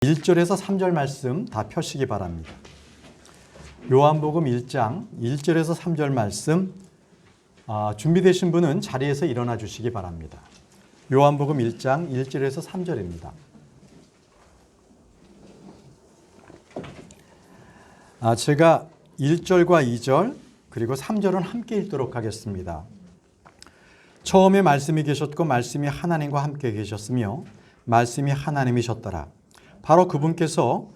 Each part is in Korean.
1절에서 3절 말씀 다 펴시기 바랍니다. 요한복음 1장 1절에서 3절 말씀 준비되신 분은 자리에서 일어나 주시기 바랍니다. 요한복음 1장 1절에서 3절입니다. 제가 1절과 2절 그리고 3절은 함께 읽도록 하겠습니다. 처음에 말씀이 계셨고 말씀이 하나님과 함께 계셨으며 말씀이 하나님이셨더라. 바로 그분께서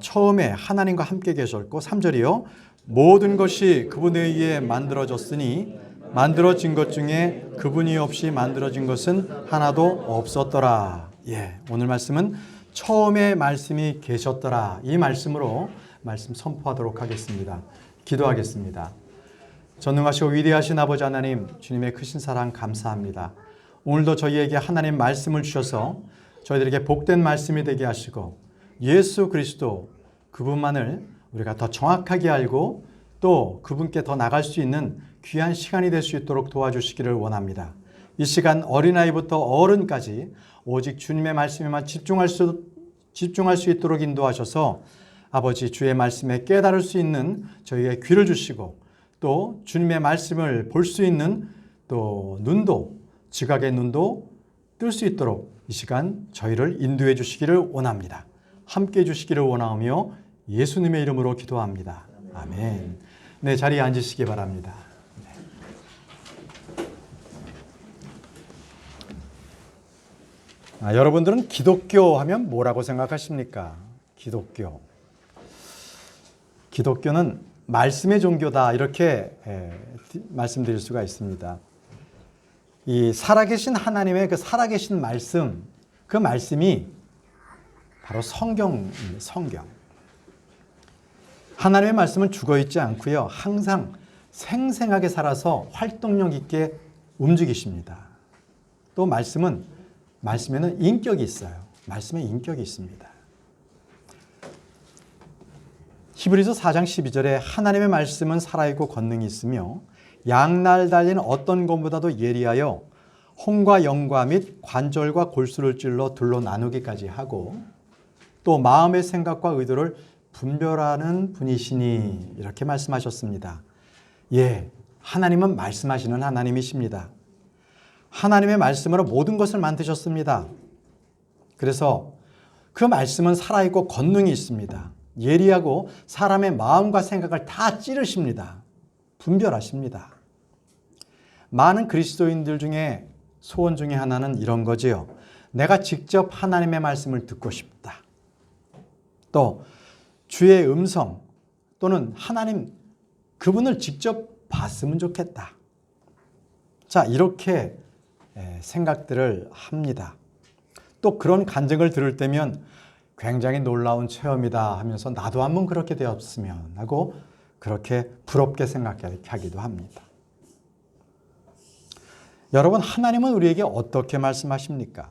처음에 하나님과 함께 계셨고 3절이요. 모든 것이 그분에 의해 만들어졌으니 만들어진 것 중에 그분이 없이 만들어진 것은 하나도 없었더라. 오늘 말씀은 처음에 말씀이 계셨더라. 이 말씀으로 말씀 선포하도록 하겠습니다. 기도하겠습니다. 전능하시고 위대하신 아버지 하나님, 주님의 크신 사랑 감사합니다. 오늘도 저희에게 하나님 말씀을 주셔서 저희들에게 복된 말씀이 되게 하시고 예수 그리스도 그분만을 우리가 더 정확하게 알고 또 그분께 더 나갈 수 있는 귀한 시간이 될 수 있도록 도와주시기를 원합니다. 이 시간 어린아이부터 어른까지 오직 주님의 말씀에만 집중할 수 있도록 인도하셔서 아버지 주의 말씀에 깨달을 수 있는 저희의 귀를 주시고 또 주님의 말씀을 볼 수 있는 또 눈도 지각의 눈도 뜰 수 있도록 이 시간 저희를 인도해 주시기를 원합니다. 함께 해 주시기를 원하며 예수님의 이름으로 기도합니다. 아멘. 네, 자리에 앉으시기 바랍니다. 여러분들은 기독교 하면 뭐라고 생각하십니까? 기독교는 말씀의 종교다 이렇게 말씀드릴 수가 있습니다. 이 살아계신 하나님의 그 살아계신 말씀, 그 말씀이 바로 성경입니다. 성경. 하나님의 말씀은 죽어있지 않고요. 항상 생생하게 살아서 활동력 있게 움직이십니다. 또 말씀에는 인격이 있어요. 말씀에 인격이 있습니다. 히브리서 4장 12절에 하나님의 말씀은 살아있고 권능이 있으며 양날 달린 어떤 것보다도 예리하여 혼과 영과 및 관절과 골수를 찔러 둘로 나누기까지 하고 또 마음의 생각과 의도를 분별하는 분이시니 이렇게 말씀하셨습니다. 하나님은 말씀하시는 하나님이십니다. 하나님의 말씀으로 모든 것을 만드셨습니다. 그래서 그 말씀은 살아있고 권능이 있습니다. 예리하고 사람의 마음과 생각을 다 찌르십니다. 분별하십니다. 많은 그리스도인들 중에 소원 중에 하나는 이런 거지요. 내가 직접 하나님의 말씀을 듣고 싶다. 또 주의 음성 또는 하나님 그분을 직접 봤으면 좋겠다. 자, 이렇게 생각들을 합니다. 또 그런 간증을 들을 때면 굉장히 놀라운 체험이다 하면서 나도 한번 그렇게 되었으면 하고 그렇게 부럽게 생각하기도 합니다. 여러분, 하나님은 우리에게 어떻게 말씀하십니까?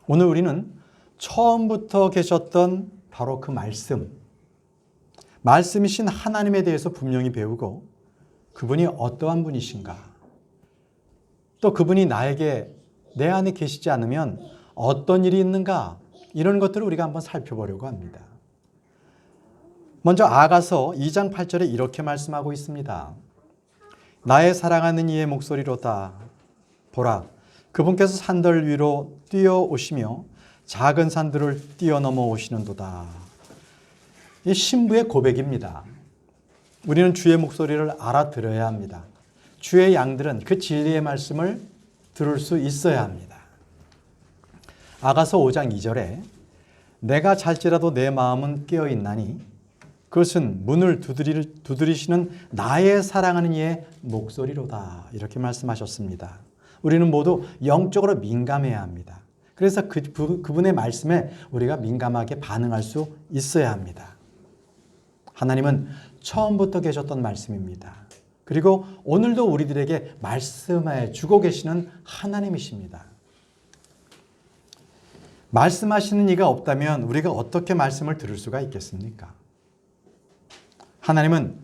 오늘 우리는 처음부터 계셨던 바로 그 말씀이신 하나님에 대해서 분명히 배우고 그분이 어떠한 분이신가? 또 그분이 내 안에 계시지 않으면 어떤 일이 있는가? 이런 것들을 우리가 한번 살펴보려고 합니다. 먼저 아가서 2장 8절에 이렇게 말씀하고 있습니다. 나의 사랑하는 이의 목소리로다. 보라, 그분께서 산들 위로 뛰어오시며 작은 산들을 뛰어넘어 오시는도다. 이 신부의 고백입니다. 우리는 주의 목소리를 알아들어야 합니다. 주의 양들은 그 진리의 말씀을 들을 수 있어야 합니다. 아가서 5장 2절에 내가 잘지라도 내 마음은 깨어있나니 그것은 문을 두드리시는 나의 사랑하는 이의 목소리로다. 이렇게 말씀하셨습니다. 우리는 모두 영적으로 민감해야 합니다. 그래서 그분의 말씀에 우리가 민감하게 반응할 수 있어야 합니다. 하나님은 처음부터 계셨던 말씀입니다. 그리고 오늘도 우리들에게 말씀해 주고 계시는 하나님이십니다. 말씀하시는 이가 없다면 우리가 어떻게 말씀을 들을 수가 있겠습니까? 하나님은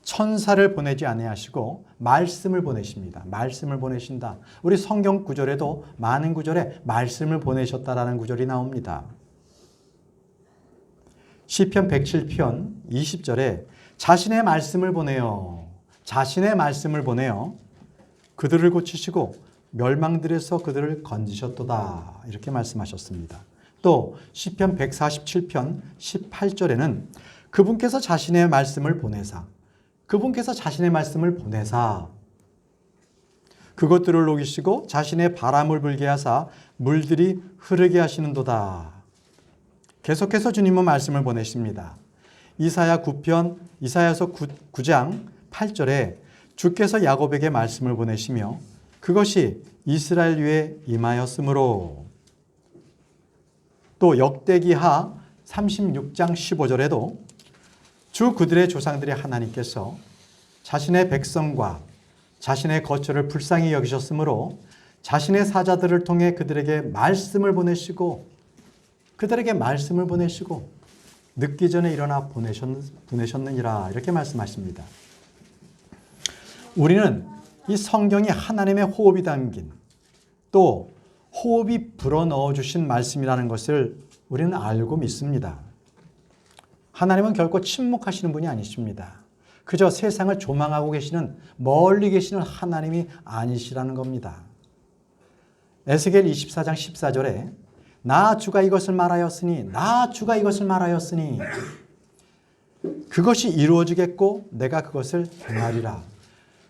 천사를 보내지 아니하시고 말씀을 보내십니다. 말씀을 보내신다. 우리 성경 구절에도 많은 구절에 말씀을 보내셨다라는 구절이 나옵니다. 시편 107편 20절에 자신의 말씀을 보내요. 자신의 말씀을 보내요. 그들을 고치시고 멸망들에서 그들을 건지셨도다. 이렇게 말씀하셨습니다. 또 시편 147편 18절에는 그분께서 자신의 말씀을 보내사 그분께서 자신의 말씀을 보내사 그것들을 녹이시고 자신의 바람을 불게 하사 물들이 흐르게 하시는도다. 계속해서 주님은 말씀을 보내십니다. 이사야서 9장 8절에 주께서 야곱에게 말씀을 보내시며 그것이 이스라엘 위에 임하였으므로 또 역대기하 36장 15절에도 주 그들의 조상들의 하나님께서 자신의 백성과 자신의 거처를 불쌍히 여기셨으므로 자신의 사자들을 통해 그들에게 말씀을 보내시고 늦기 전에 일어나 보내셨느니라 이렇게 말씀하십니다. 우리는 이 성경이 하나님의 호흡이 담긴 또 호흡이 불어넣어 주신 말씀이라는 것을 우리는 알고 믿습니다. 하나님은 결코 침묵하시는 분이 아니십니다. 그저 세상을 조망하고 계시는 멀리 계시는 하나님이 아니시라는 겁니다. 에스겔 24장 14절에 나 주가 이것을 말하였으니 그것이 이루어지겠고 내가 그것을 행하리라.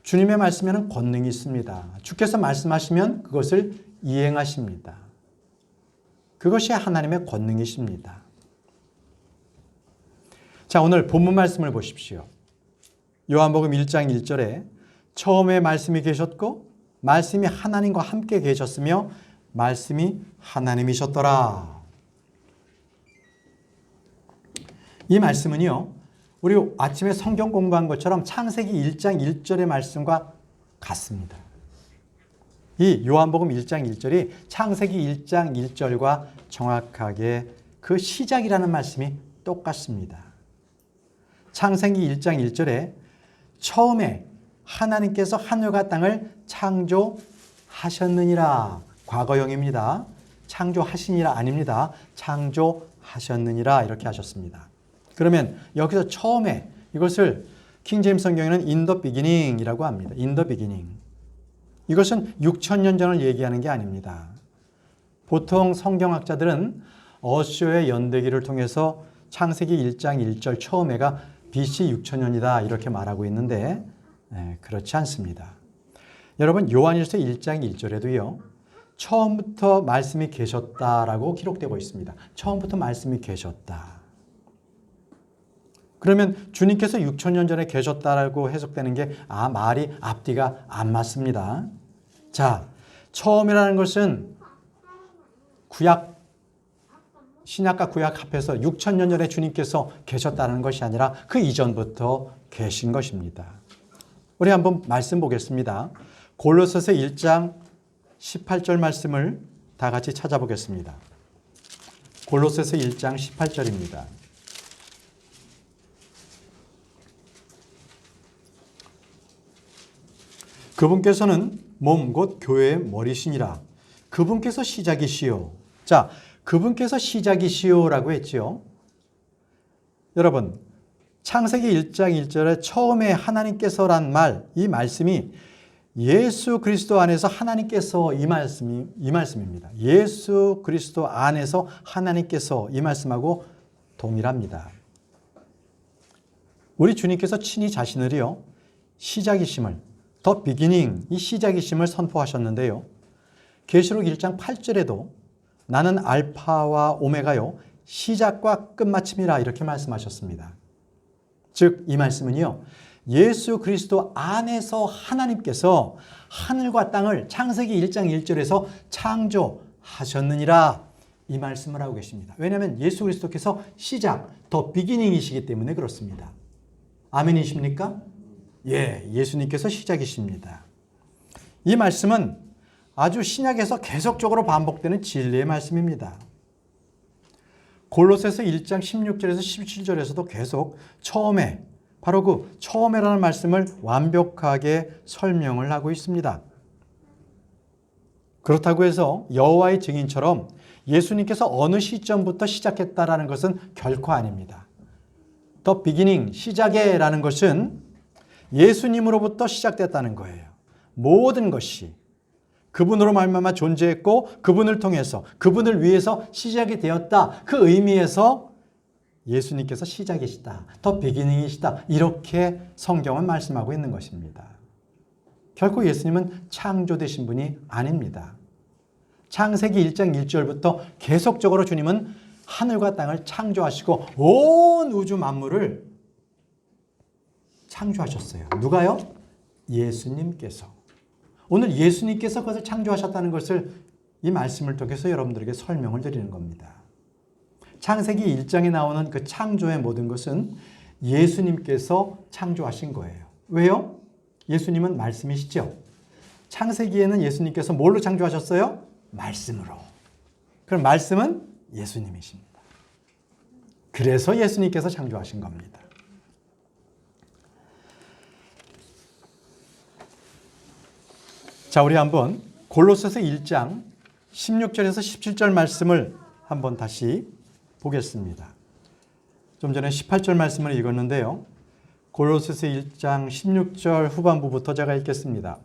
주님의 말씀에는 권능이 있습니다. 주께서 말씀하시면 그것을 이행하십니다. 그것이 하나님의 권능이십니다. 자, 오늘 본문 말씀을 보십시오. 요한복음 1장 1절에 처음에 말씀이 계셨고 말씀이 하나님과 함께 계셨으며 말씀이 하나님이셨더라. 이 말씀은요, 우리 아침에 성경 공부한 것처럼 창세기 1장 1절의 말씀과 같습니다. 이 요한복음 1장 1절이 창세기 1장 1절과 정확하게 그 시작이라는 말씀이 똑같습니다. 창세기 1장 1절에 처음에 하나님께서 하늘과 땅을 창조하셨느니라. 과거형입니다. 창조하시니라 아닙니다. 창조하셨느니라 이렇게 하셨습니다. 그러면 여기서 처음에 이것을 킹제임스 성경에는 in the beginning이라고 합니다. in the beginning. 이것은 6,000년 전을 얘기하는 게 아닙니다. 보통 성경학자들은 어쇼의 연대기를 통해서 창세기 1장 1절 처음에가 BC 6,000년이다 이렇게 말하고 있는데 그렇지 않습니다. 여러분 요한일서 1장 1절에도요. 처음부터 말씀이 계셨다라고 기록되고 있습니다. 처음부터 말씀이 계셨다. 그러면 주님께서 6,000년 전에 계셨다라고 해석되는 게 말이 앞뒤가 안 맞습니다. 자, 처음이라는 것은 신약과 구약 합해서 6,000년 전에 주님께서 계셨다는 것이 아니라 그 이전부터 계신 것입니다. 우리 한번 말씀 보겠습니다. 골로새서 1장 18절 말씀을 다 같이 찾아보겠습니다. 골로새서 1장 18절입니다. 그분께서는 몸 곧 교회의 머리시니라. 그분께서 시작이시요. 자, 그분께서 시작이시요라고 했죠. 여러분, 창세기 1장 1절에 처음에 하나님께서란 이 말씀이 예수 그리스도 안에서 하나님께서 이 말씀입니다. 예수 그리스도 안에서 하나님께서 이 말씀하고 동일합니다. 우리 주님께서 친히 자신을요, 시작이심을, 더 비기닝, 이 시작이심을 선포하셨는데요. 계시록 1장 8절에도 나는 알파와 오메가요, 시작과 끝마침이라 이렇게 말씀하셨습니다. 즉, 이 말씀은요, 예수 그리스도 안에서 하나님께서 하늘과 땅을 창세기 1장 1절에서 창조하셨느니라 이 말씀을 하고 계십니다. 왜냐하면 예수 그리스도께서 시작, 더 비기닝이시기 때문에 그렇습니다. 아멘이십니까? 예, 예수님께서 시작이십니다. 이 말씀은 아주 신약에서 계속적으로 반복되는 진리의 말씀입니다. 골로새서 1장 16절에서 17절에서도 계속 처음에 바로 그 처음에라는 말씀을 완벽하게 설명을 하고 있습니다. 그렇다고 해서 여호와의 증인처럼 예수님께서 어느 시점부터 시작했다라는 것은 결코 아닙니다. The beginning, 시작에라는 것은 예수님으로부터 시작됐다는 거예요. 모든 것이 그분으로 말미암아 존재했고 그분을 통해서 그분을 위해서 시작이 되었다. 그 의미에서 예수님께서 시작이시다. The beginning이시다. 이렇게 성경은 말씀하고 있는 것입니다. 결코 예수님은 창조되신 분이 아닙니다. 창세기 1장 1절부터 계속적으로 주님은 하늘과 땅을 창조하시고 온 우주 만물을 창조하셨어요. 누가요? 예수님께서. 오늘 예수님께서 그것을 창조하셨다는 것을 이 말씀을 통해서 여러분들에게 설명을 드리는 겁니다. 창세기 1장에 나오는 그 창조의 모든 것은 예수님께서 창조하신 거예요. 왜요? 예수님은 말씀이시죠. 창세기에는 예수님께서 뭘로 창조하셨어요? 말씀으로. 그럼 말씀은 예수님이십니다. 그래서 예수님께서 창조하신 겁니다. 자, 우리 한번 골로새서 1장 16절에서 17절 말씀을 한번 다시 보겠습니다. 좀 전에 18절 말씀을 읽었는데요. 골로새서 1장 16절 후반부부터 제가 읽겠습니다.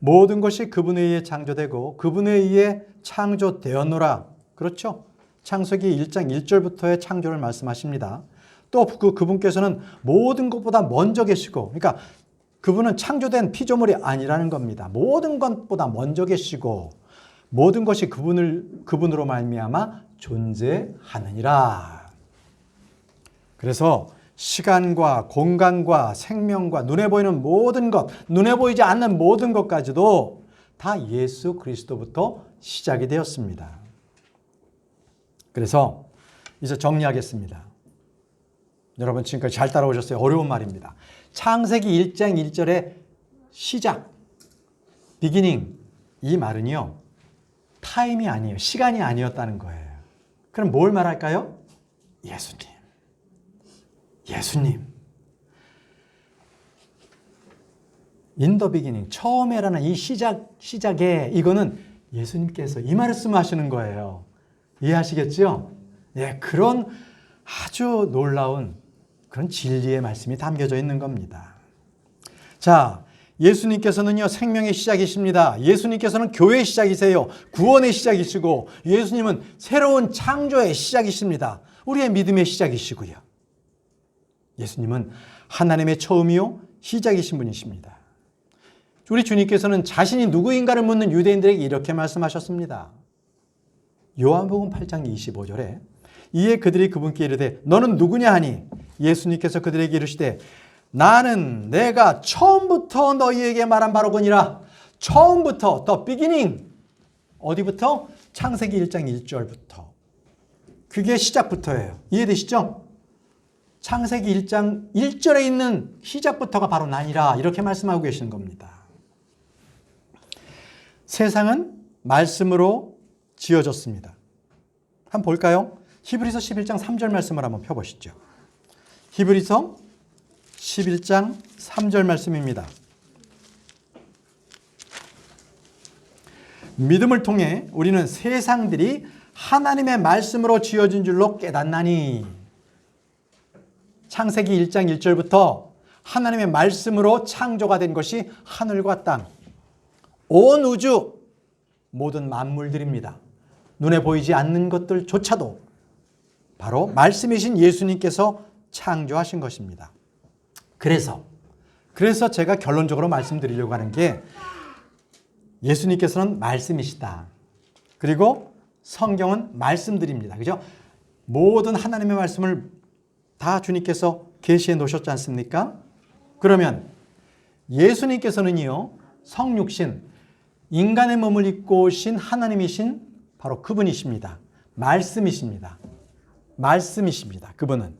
모든 것이 그분에 의해 창조되고 그분에 의해 창조되었노라. 그렇죠? 창세기 1장 1절부터의 창조를 말씀하십니다. 또 그분께서는 모든 것보다 먼저 계시고, 그러니까 그분은 창조된 피조물이 아니라는 겁니다. 모든 것보다 먼저 계시고 모든 것이 그분으로 말미암아 존재하느니라. 그래서 시간과 공간과 생명과 눈에 보이는 모든 것, 눈에 보이지 않는 모든 것까지도 다 예수 그리스도부터 시작이 되었습니다. 그래서 이제 정리하겠습니다. 여러분 지금까지 잘 따라오셨어요? 어려운 말입니다. 창세기 1장 1절의 시작, beginning, 이 말은요, 타임이 아니에요. 시간이 아니었다는 거예요. 그럼 뭘 말할까요? 예수님. 예수님. In the beginning, 처음에라는 이 시작에 이거는 예수님께서 이 말씀하시는 거예요. 이해하시겠죠? 예, 그런 아주 놀라운 그런 진리의 말씀이 담겨져 있는 겁니다. 자, 예수님께서는요, 생명의 시작이십니다. 예수님께서는 교회의 시작이세요. 구원의 시작이시고, 예수님은 새로운 창조의 시작이십니다. 우리의 믿음의 시작이시고요. 예수님은 하나님의 처음이요, 시작이신 분이십니다. 우리 주님께서는 자신이 누구인가를 묻는 유대인들에게 이렇게 말씀하셨습니다. 요한복음 8장 25절에 이에 그들이 그분께 이르되 너는 누구냐 하니 예수님께서 그들에게 이르시되 나는 내가 처음부터 너희에게 말한 바로거니라. 처음부터, the beginning. 어디부터? 창세기 1장 1절부터. 그게 시작부터예요. 이해되시죠? 창세기 1장 1절에 있는 시작부터가 바로 나니라. 이렇게 말씀하고 계시는 겁니다. 세상은 말씀으로 지어졌습니다. 한번 볼까요? 히브리서 11장 3절 말씀을 한번 펴보시죠. 히브리서 11장 3절 말씀입니다. 믿음을 통해 우리는 세상들이 하나님의 말씀으로 지어진 줄로 깨닫나니. 창세기 1장 1절부터 하나님의 말씀으로 창조가 된 것이 하늘과 땅, 온 우주, 모든 만물들입니다. 눈에 보이지 않는 것들조차도 바로 말씀이신 예수님께서 창조하신 것입니다. 그래서 제가 결론적으로 말씀드리려고 하는 게 예수님께서는 말씀이시다. 그리고 성경은 말씀들입니다. 그죠? 모든 하나님의 말씀을 다 주님께서 계시해 놓으셨지 않습니까? 그러면 예수님께서는요, 성육신, 인간의 몸을 입고 오신 하나님이신 바로 그분이십니다. 말씀이십니다. 말씀이십니다. 그분은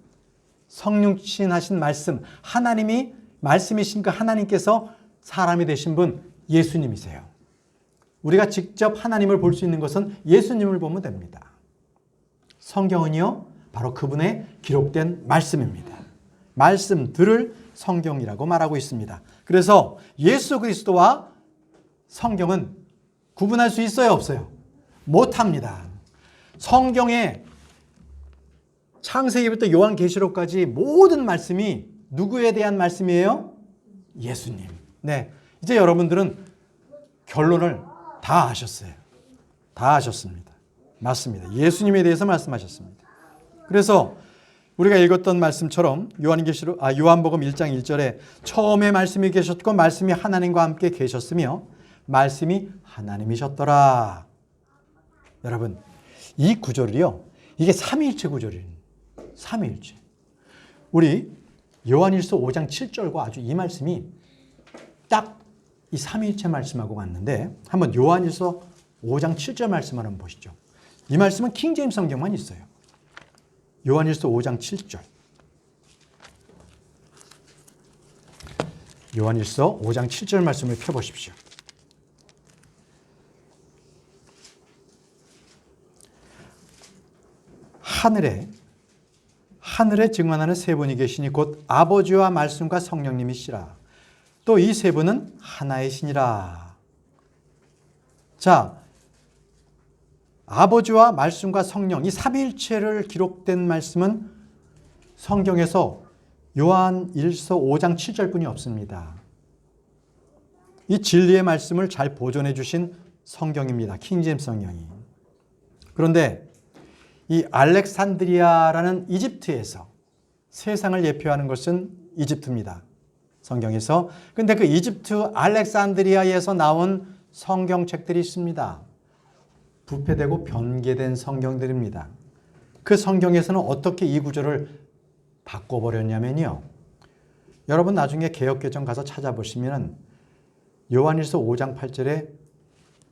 성육신 하신 말씀, 하나님이 말씀이신 그 하나님께서 사람이 되신 분 예수님이세요. 우리가 직접 하나님을 볼 수 있는 것은 예수님을 보면 됩니다. 성경은요, 바로 그분의 기록된 말씀입니다. 말씀들을 성경이라고 말하고 있습니다. 그래서 예수 그리스도와 성경은 구분할 수 있어요, 없어요? 못합니다. 성경의 창세기부터 요한계시록까지 모든 말씀이 누구에 대한 말씀이에요? 예수님. 네, 이제 여러분들은 결론을 다 아셨어요. 다 아셨습니다. 맞습니다. 예수님에 대해서 말씀하셨습니다. 그래서 우리가 읽었던 말씀처럼 요한복음 1장 1절에 처음에 말씀이 계셨고 말씀이 하나님과 함께 계셨으며 말씀이 하나님이셨더라. 여러분, 이 구절이요, 이게 삼위일체 구절이에요. 삼위일체. 우리 요한일서 5장 7절과 아주 이 말씀이 딱 이 삼위일체 말씀하고 같는데, 한번 요한일서 5장 7절 말씀을 한번 보시죠. 이 말씀은 킹제임스 성경만 있어요. 요한일서 5장 7절. 요한일서 5장 7절 말씀을 펴보십시오. 하늘에 증언하는 세 분이 계시니 곧 아버지와 말씀과 성령님이시라. 또 이 세 분은 하나의 신이라. 자, 아버지와 말씀과 성령, 이 삼위일체를 기록된 말씀은 성경에서 요한일서 5장 7절뿐이 없습니다. 이 진리의 말씀을 잘 보존해 주신 성경입니다. 킹제임스 성경이. 그런데 이 알렉산드리아라는 이집트에서 세상을 예표하는 것은 이집트입니다. 성경에서. 근데 그 이집트 알렉산드리아에서 나온 성경책들이 있습니다. 부패되고 변개된 성경들입니다. 그 성경에서는 어떻게 이 구절을 바꿔버렸냐면요. 여러분 나중에 개역개정 가서 찾아보시면 요한일서 5장 8절에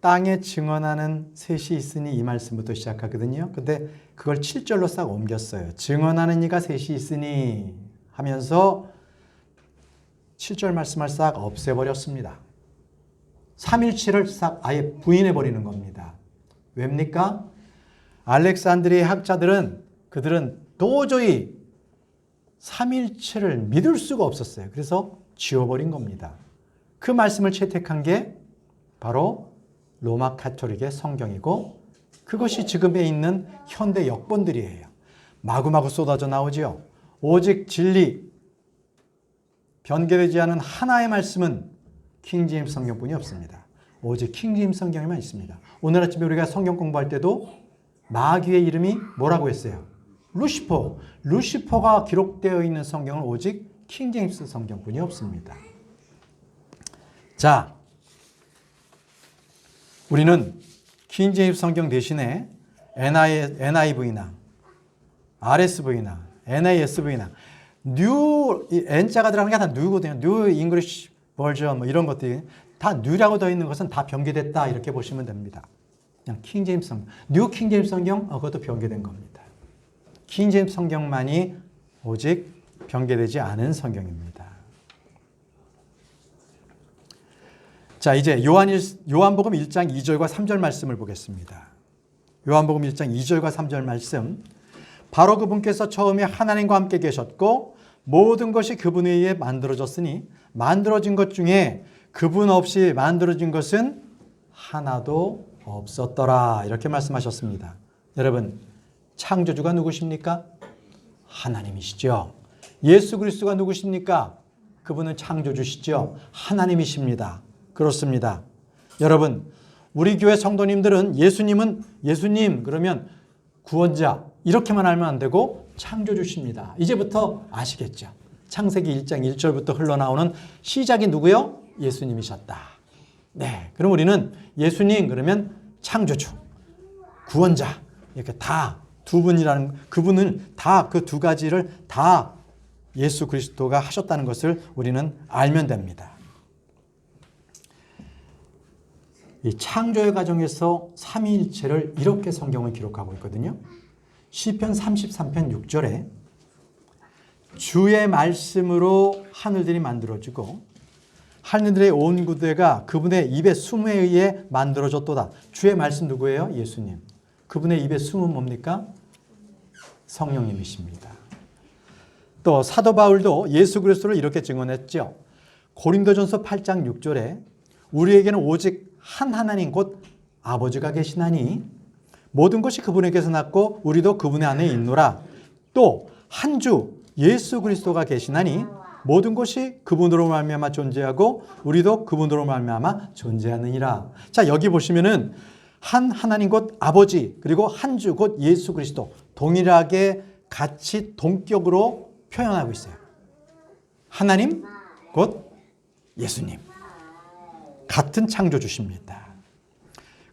땅에 증언하는 셋이 있으니 이 말씀부터 시작하거든요. 근데 그걸 7절로 싹 옮겼어요. 증언하는 이가 셋이 있으니 하면서 7절 말씀을 싹 없애버렸습니다. 삼일체를 싹 아예 부인해버리는 겁니다. 왜입니까? 알렉산드리아의 학자들은 그들은 도저히 삼일체를 믿을 수가 없었어요. 그래서 지워버린 겁니다. 그 말씀을 채택한 게 바로 로마 가톨릭의 성경이고 그것이 지금에 있는 현대 역본들이에요. 마구마구 쏟아져 나오지요. 오직 진리, 변개되지 않은 하나의 말씀은 킹제임스 성경뿐이 없습니다. 오직 킹제임스 성경에만 있습니다. 오늘 아침에 우리가 성경 공부할 때도 마귀의 이름이 뭐라고 했어요? 루시퍼. 루시퍼가 기록되어 있는 성경은 오직 킹제임스 성경뿐이 없습니다. 자, 우리는 킹제임스 성경 대신에 NIV나 RSV나 NASV나 N자가 들어가는 게 다 New거든요. New English Version 뭐 이런 것들이 다 New라고 되어 있는 것은 다 변개됐다 이렇게 보시면 됩니다. 그냥 킹제임스 성경, New 킹제임스 성경 그것도 변개된 겁니다. 킹제임스 성경만이 오직 변개되지 않은 성경입니다. 자, 이제 요한복음 1장 2절과 3절 말씀을 보겠습니다. 요한복음 1장 2절과 3절 말씀. 바로 그분께서 처음에 하나님과 함께 계셨고 모든 것이 그분에 의해 만들어졌으니 만들어진 것 중에 그분 없이 만들어진 것은 하나도 없었더라. 이렇게 말씀하셨습니다. 여러분, 창조주가 누구십니까? 하나님이시죠. 예수 그리스도가 누구십니까? 그분은 창조주시죠. 하나님이십니다. 그렇습니다. 여러분, 우리 교회 성도님들은 예수님 그러면 구원자 이렇게만 알면 안 되고 창조주십니다. 이제부터 아시겠죠? 창세기 1장 1절부터 흘러나오는 시작이 누구요? 예수님이셨다. 네, 그럼 우리는 예수님 그러면 창조주, 구원자 이렇게 다 두 분이라는 그분을 다 그 두 가지를 다 예수 그리스도가 하셨다는 것을 우리는 알면 됩니다. 이 창조의 과정에서 삼위일체를 이렇게 성경을 기록하고 있거든요. 시편 33편 6절에 주의 말씀으로 하늘들이 만들어지고 하늘들의 온 구대가 그분의 입의 숨에 의해 만들어졌도다. 주의 말씀 누구예요? 예수님. 그분의 입의 숨은 뭡니까? 성령님이십니다. 또 사도 바울도 예수 그리스도를 이렇게 증언했죠. 고린도전서 8장 6절에 우리에게는 오직 한 하나님 곧 아버지가 계시나니 모든 것이 그분에게서 났고 우리도 그분의 안에 있노라. 또 한 주 예수 그리스도가 계시나니 모든 것이 그분으로 말미암아 존재하고 우리도 그분으로 말미암아 존재하느니라. 자, 여기 보시면은 한 하나님 곧 아버지 그리고 한 주 곧 예수 그리스도 동일하게 같이 동격으로 표현하고 있어요. 하나님 곧 예수님 같은 창조주십니다.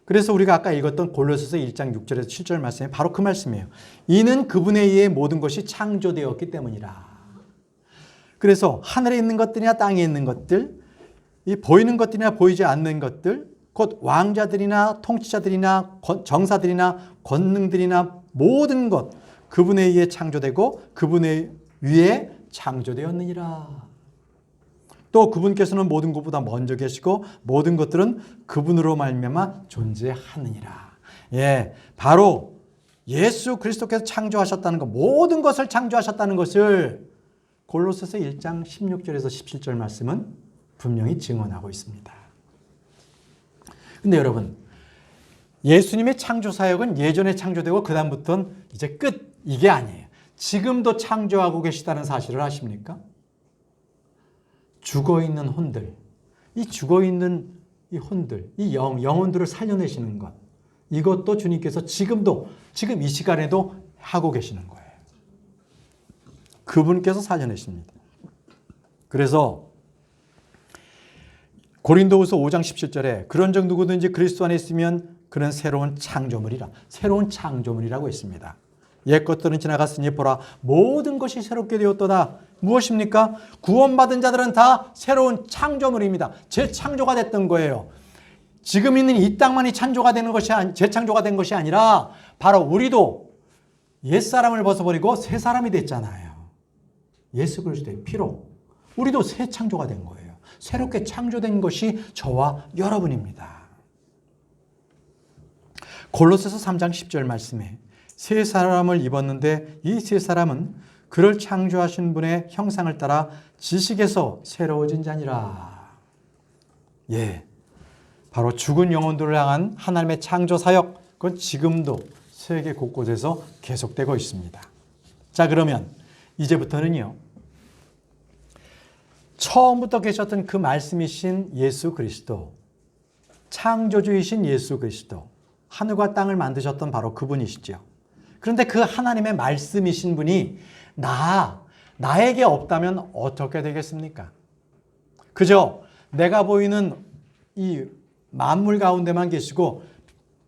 그래서 우리가 아까 읽었던 골로새서 1장 6절에서 7절 말씀이 바로 그 말씀이에요. 이는 그분에 의해 모든 것이 창조되었기 때문이라. 그래서 하늘에 있는 것들이나 땅에 있는 것들, 이 보이는 것들이나 보이지 않는 것들, 곧 왕자들이나 통치자들이나 정사들이나 권능들이나 모든 것 그분에 의해 창조되고 그분에 위에 창조되었느니라. 또 그분께서는 모든 것보다 먼저 계시고 모든 것들은 그분으로 말미암아 존재하느니라. 예, 바로 예수 그리스도께서 창조하셨다는 것, 모든 것을 창조하셨다는 것을 골로새서 1장 16절에서 17절 말씀은 분명히 증언하고 있습니다. 근데 여러분, 예수님의 창조 사역은 예전에 창조되고 그 다음부터는 이제 끝, 이게 아니에요. 지금도 창조하고 계시다는 사실을 아십니까? 죽어있는 혼들, 이 죽어있는 이 혼들, 이 영혼들을 살려내시는 것, 이것도 주님께서 지금도, 지금 이 시간에도 하고 계시는 거예요. 그분께서 살려내십니다. 그래서 고린도후서 5장 17절에 그런즉 누구든지 그리스도 안에 있으면 그는 새로운 창조물이라, 새로운 창조물이라고 했습니다. 옛 것들은 지나갔으니 보라 모든 것이 새롭게 되었도다. 무엇입니까? 구원받은 자들은 다 새로운 창조물입니다. 재창조가 됐던 거예요. 지금 있는 이 땅만이 창조가 되는 것이 재창조가 된 것이 아니라 바로 우리도 옛사람을 벗어버리고 새 사람이 됐잖아요. 예수 그리스도의 피로 우리도 새 창조가 된 거예요. 새롭게 창조된 것이 저와 여러분입니다. 골로새서 3장 10절 말씀에 새 사람을 입었는데 이 새 사람은 그를 창조하신 분의 형상을 따라 지식에서 새로워진 자니라. 예, 바로 죽은 영혼들을 향한 하나님의 창조 사역, 그건 지금도 세계 곳곳에서 계속되고 있습니다. 자, 그러면 이제부터는요, 처음부터 계셨던 그 말씀이신 예수 그리스도, 창조주이신 예수 그리스도, 하늘과 땅을 만드셨던 바로 그분이시죠. 그런데 그 하나님의 말씀이신 분이 나에게 없다면 어떻게 되겠습니까? 그저 내가 보이는 이 만물 가운데만 계시고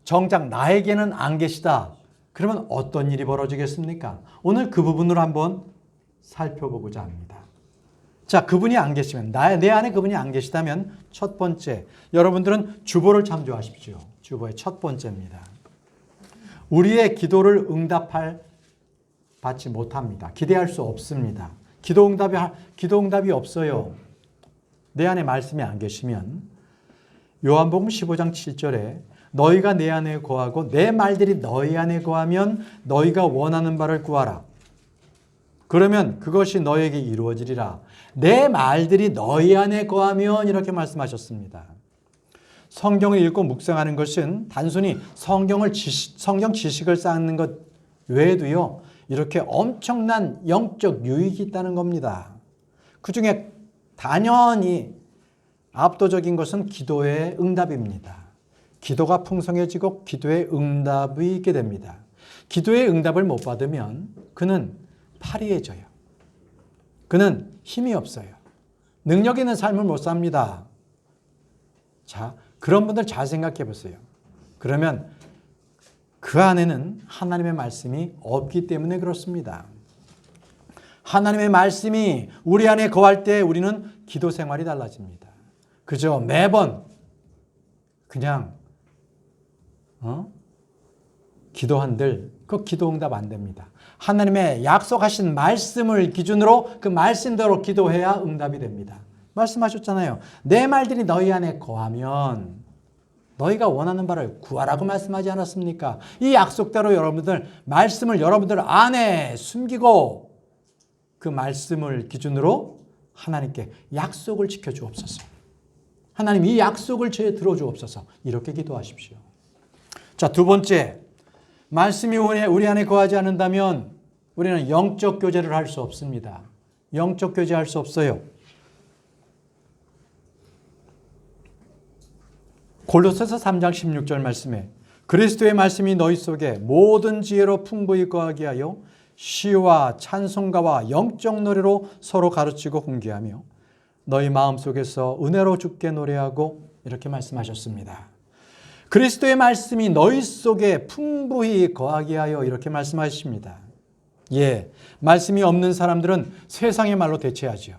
정작 나에게는 안 계시다. 그러면 어떤 일이 벌어지겠습니까? 오늘 그 부분으로 한번 살펴보고자 합니다. 자, 그분이 안 계시면, 내 안에 그분이 안 계시다면 첫 번째, 여러분들은 주보를 참조하십시오. 주보의 첫 번째입니다. 우리의 기도를 받지 못합니다. 기대할 수 없습니다. 기도 응답이 없어요. 내 안에 말씀이 안 계시면. 요한복음 15장 7절에 너희가 내 안에 거하고 내 말들이 너희 안에 거하면 너희가 원하는 바를 구하라. 그러면 그것이 너에게 이루어지리라. 내 말들이 너희 안에 거하면, 이렇게 말씀하셨습니다. 성경을 읽고 묵상하는 것은 단순히 성경 지식을 쌓는 것 외에도요, 이렇게 엄청난 영적 유익이 있다는 겁니다. 그 중에 당연히 압도적인 것은 기도의 응답입니다. 기도가 풍성해지고 기도의 응답이 있게 됩니다. 기도의 응답을 못 받으면 그는 파리해져요. 그는 힘이 없어요. 능력 있는 삶을 못 삽니다. 자, 그런 분들 잘 생각해 보세요. 그러면 그 안에는 하나님의 말씀이 없기 때문에 그렇습니다. 하나님의 말씀이 우리 안에 거할 때 우리는 기도 생활이 달라집니다. 그저 매번 그냥 기도한들 그 기도 응답 안 됩니다. 하나님의 약속하신 말씀을 기준으로 그 말씀대로 기도해야 응답이 됩니다. 말씀하셨잖아요. 내 말들이 너희 안에 거하면 너희가 원하는 바를 구하라고 말씀하지 않았습니까? 이 약속대로 여러분들 말씀을 여러분들 안에 숨기고 그 말씀을 기준으로 하나님께 약속을 지켜주옵소서. 하나님 이 약속을 제 들어주옵소서. 이렇게 기도하십시오. 자, 두 번째, 말씀이 우리 안에 거하지 않는다면 우리는 영적 교제를 할 수 없습니다. 영적 교제할 수 없어요. 골로새서 3장 16절 말씀에 그리스도의 말씀이 너희 속에 모든 지혜로 풍부히 거하게 하여 시와 찬송가와 영적 노래로 서로 가르치고 훈계하며 너희 마음속에서 은혜로 주께 노래하고 이렇게 말씀하셨습니다. 그리스도의 말씀이 너희 속에 풍부히 거하게 하여 이렇게 말씀하십니다. 예, 말씀이 없는 사람들은 세상의 말로 대체하죠.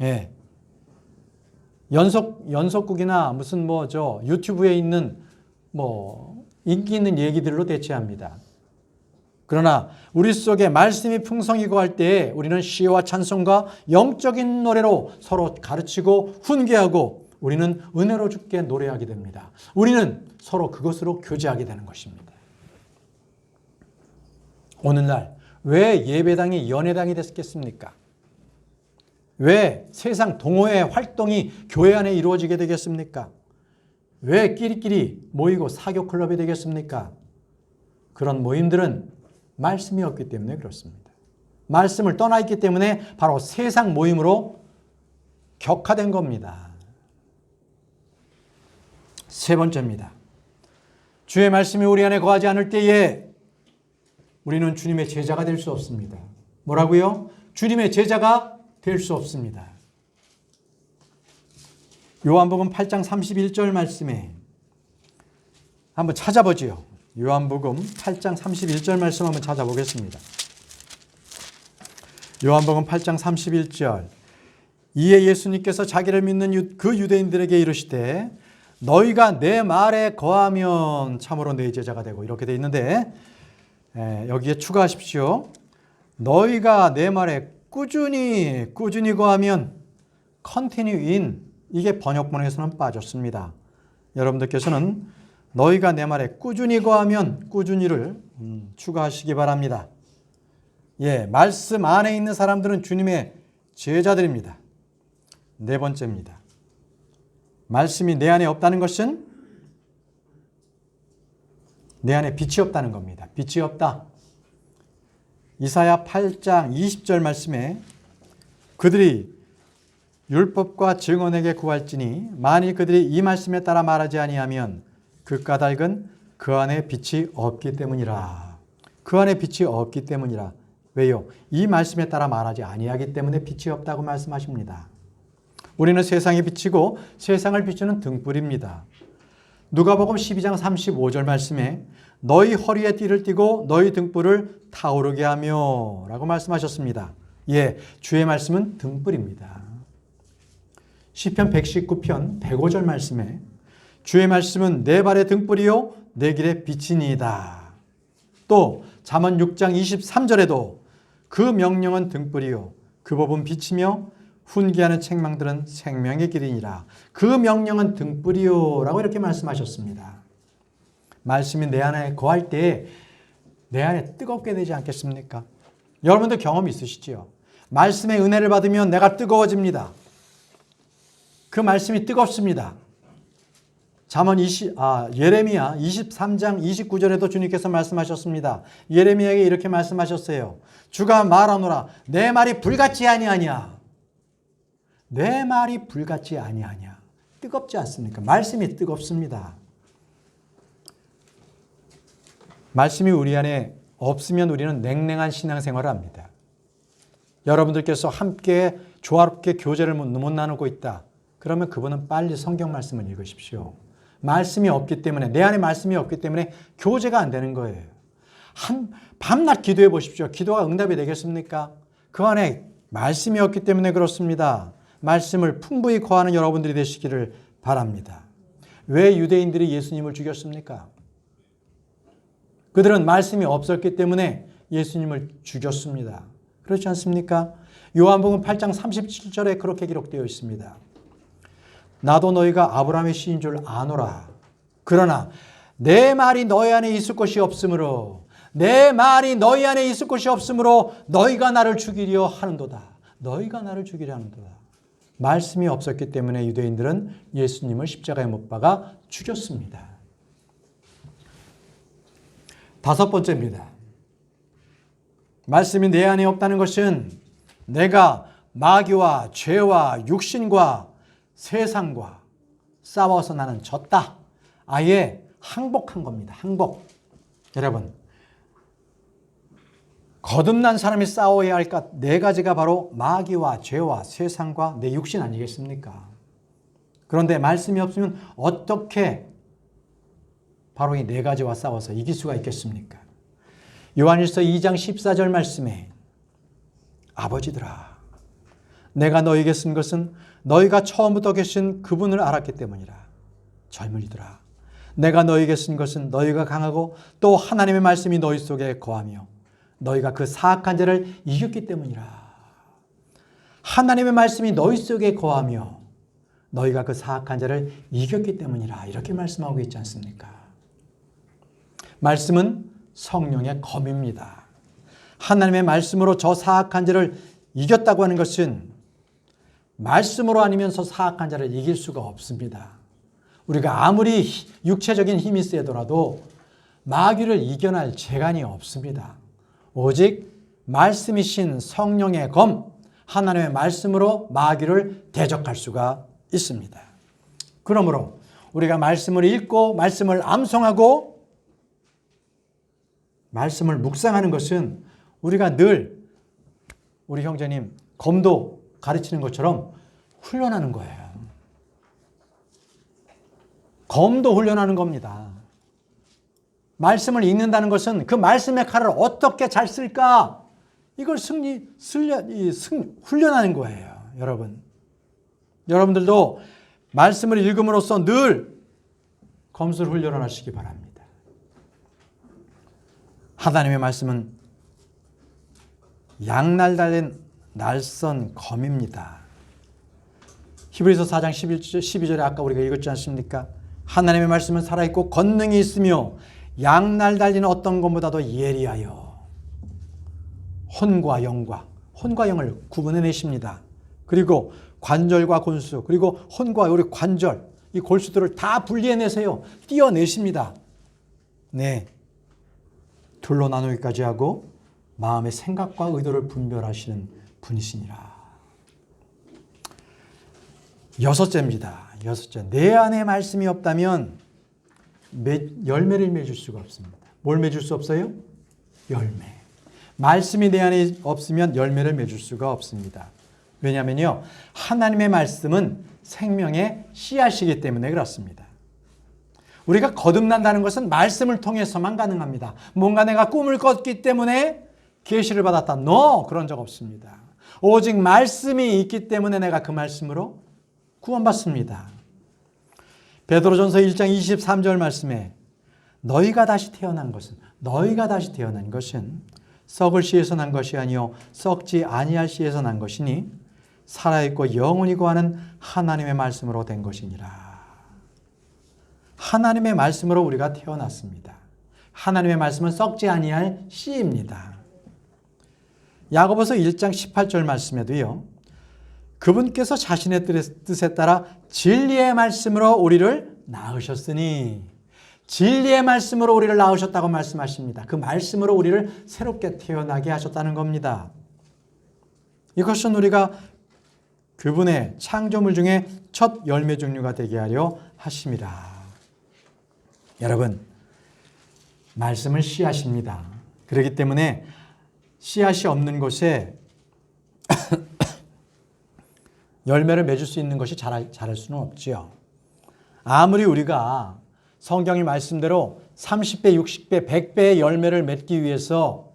예, 연속국이나 무슨 유튜브에 있는 인기 있는 얘기들로 대체합니다. 그러나 우리 속에 말씀이 풍성히 거할 때에 우리는 시와 찬송과 영적인 노래로 서로 가르치고 훈계하고 우리는 은혜로 주께 노래하게 됩니다. 우리는 서로 그것으로 교제하게 되는 것입니다. 오늘날 왜 예배당이 연회당이 됐겠습니까? 왜 세상 동호회 활동이 교회 안에 이루어지게 되겠습니까? 왜 끼리끼리 모이고 사교 클럽이 되겠습니까? 그런 모임들은 말씀이 없기 때문에 그렇습니다. 말씀을 떠나 있기 때문에 바로 세상 모임으로 격화된 겁니다. 세 번째입니다. 주의 말씀이 우리 안에 거하지 않을 때에 우리는 주님의 제자가 될 수 없습니다. 뭐라고요? 주님의 제자가 될 수 없습니다. 요한복음 8장 31절 말씀에 한번 찾아보지요. 요한복음 8장 31절 말씀 한번 찾아보겠습니다. 요한복음 8장 31절 이에 예수님께서 자기를 믿는 그 유대인들에게 이르시되 너희가 내 말에 거하면 참으로 내 제자가 되고 이렇게 돼 있는데 여기에 추가하십시오. 너희가 내 말에 꾸준히 거하면 continue in 이게 번역본에서는 빠졌습니다. 여러분들께서는 너희가 내 말에 꾸준히 거하면 꾸준히를 추가하시기 바랍니다. 예, 말씀 안에 있는 사람들은 주님의 제자들입니다. 네 번째입니다. 말씀이 내 안에 없다는 것은 내 안에 빛이 없다는 겁니다. 빛이 없다. 이사야 8장 20절 말씀에 그들이 율법과 증언에게 구할지니 만일 그들이 이 말씀에 따라 말하지 아니하면 그 까닭은 그 안에 빛이 없기 때문이라. 그 안에 빛이 없기 때문이라. 왜요? 이 말씀에 따라 말하지 아니하기 때문에 빛이 없다고 말씀하십니다. 우리는 세상의 빛이고 세상을 비추는 등불입니다. 누가복음 12장 35절 말씀에 너희 허리에 띠를 띠고 너희 등불을 타오르게 하며 라고 말씀하셨습니다. 예, 주의 말씀은 등불입니다. 시편 119편 105절 말씀에 주의 말씀은 내 발의 등불이요 내 길의 빛이니이다. 또 잠언 6장 23절에도 그 명령은 등불이요 그 법은 빛이며 훈계하는 책망들은 생명의 길이니라. 그 명령은 등불이요 라고 이렇게 말씀하셨습니다. 말씀이 내 안에 거할 때 내 안에 뜨겁게 되지 않겠습니까? 여러분들 경험 있으시지요? 말씀의 은혜를 받으면 내가 뜨거워집니다. 그 말씀이 뜨겁습니다. 예레미야 23장 29절에도 주님께서 말씀하셨습니다. 예레미야에게 이렇게 말씀하셨어요. 주가 말하노라 내 말이 불같지 아니하냐. 내 말이 불같지 아니하냐. 뜨겁지 않습니까? 말씀이 뜨겁습니다. 말씀이 우리 안에 없으면 우리는 냉랭한 신앙생활을 합니다. 여러분들께서 함께 조화롭게 교제를 못 나누고 있다. 그러면 그분은 빨리 성경 말씀을 읽으십시오. 말씀이 없기 때문에 내 안에 말씀이 없기 때문에 교제가 안 되는 거예요. 밤낮 기도해 보십시오. 기도가 응답이 되겠습니까? 그 안에 말씀이 없기 때문에 그렇습니다. 말씀을 풍부히 거하는 여러분들이 되시기를 바랍니다. 왜 유대인들이 예수님을 죽였습니까? 그들은 말씀이 없었기 때문에 예수님을 죽였습니다. 그렇지 않습니까? 요한복음 8장 37절에 그렇게 기록되어 있습니다. 나도 너희가 아브라함의 씨인 줄 아노라. 그러나 내 말이 너희 안에 있을 것이 없으므로 내 말이 너희 안에 있을 곳이 없으므로 너희가 나를 죽이려 하는도다. 너희가 나를 죽이려 하는도다. 말씀이 없었기 때문에 유대인들은 예수님을 십자가에 못 박아 죽였습니다. 다섯 번째입니다. 말씀이 내 안에 없다는 것은 내가 마귀와 죄와 육신과 세상과 싸워서 나는 졌다. 아예 항복한 겁니다. 항복. 여러분, 거듭난 사람이 싸워야 할 것 네 가지가 바로 마귀와 죄와 세상과 내 육신 아니겠습니까? 그런데 말씀이 없으면 어떻게 바로 이 네 가지와 싸워서 이길 수가 있겠습니까? 요한일서 2장 14절 말씀에 아버지들아, 내가 너희에게 쓴 것은 너희가 처음부터 계신 그분을 알았기 때문이라. 젊은이들아, 내가 너희에게 쓴 것은 너희가 강하고 또 하나님의 말씀이 너희 속에 거하며 너희가 그 사악한 자를 이겼기 때문이라. 하나님의 말씀이 너희 속에 거하며 너희가 그 사악한 자를 이겼기 때문이라. 이렇게 말씀하고 있지 않습니까? 말씀은 성령의 검입니다. 하나님의 말씀으로 저 사악한 자를 이겼다고 하는 것은 말씀으로 아니면서 사악한 자를 이길 수가 없습니다. 우리가 아무리 육체적인 힘이 세더라도 마귀를 이겨낼 재간이 없습니다. 오직 말씀이신 성령의 검, 하나님의 말씀으로 마귀를 대적할 수가 있습니다. 그러므로 우리가 말씀을 읽고 말씀을 암송하고 말씀을 묵상하는 것은 우리가 늘 우리 형제님 검도 가르치는 것처럼 훈련하는 거예요. 검도 훈련하는 겁니다. 말씀을 읽는다는 것은 그 말씀의 칼을 어떻게 잘 쓸까? 이걸 훈련하는 거예요. 여러분들도 말씀을 읽음으로써 늘 검술 훈련을 하시기 바랍니다. 하나님의 말씀은 양날 달린 날선 검입니다. 히브리서 4장 12절에 아까 우리가 읽었지 않습니까? 하나님의 말씀은 살아있고 권능이 있으며 양날 달린 어떤 것보다도 예리하여 혼과 영을 구분해내십니다. 그리고 관절과 골수, 그리고 혼과 우리 관절, 이 골수들을 다 분리해내세요. 띄어내십니다. 네, 둘로 나누기까지 하고 마음의 생각과 의도를 분별하시는 분이시니라. 여섯째입니다. 내 안에 말씀이 없다면 열매를 맺을 수가 없습니다. 뭘 맺을 수 없어요? 열매. 말씀이 내 안에 없으면 열매를 맺을 수가 없습니다. 왜냐하면요, 하나님의 말씀은 생명의 씨앗이기 때문에 그렇습니다. 우리가 거듭난다는 것은 말씀을 통해서만 가능합니다. 뭔가 내가 꿈을 꿨기 때문에 계시를 받았다. 그런 적 없습니다. 오직 말씀이 있기 때문에 내가 그 말씀으로 구원받습니다. 베드로전서 1장 23절 말씀에 너희가 다시 태어난 것은 썩을 씨에서 난 것이 아니요 썩지 아니할 씨에서 난 것이니 살아있고 영원히 거하는 하나님의 말씀으로 된 것이니라. 하나님의 말씀으로 우리가 태어났습니다. 하나님의 말씀은 썩지 아니할 씨입니다. 야고보서 1장 18절 말씀에도요, 그분께서 자신의 뜻에 따라 진리의 말씀으로 우리를 낳으셨으니, 진리의 말씀으로 우리를 낳으셨다고 말씀하십니다. 그 말씀으로 우리를 새롭게 태어나게 하셨다는 겁니다. 이것은 우리가 그분의 창조물 중에 첫 열매 종류가 되게 하려 하심이라. 여러분, 말씀은 씨앗입니다. 그렇기 때문에 씨앗이 없는 곳에 열매를 맺을 수 있는 것이 자랄 수는 없지요. 아무리 우리가 성경의 말씀대로 30배, 60배, 100배의 열매를 맺기 위해서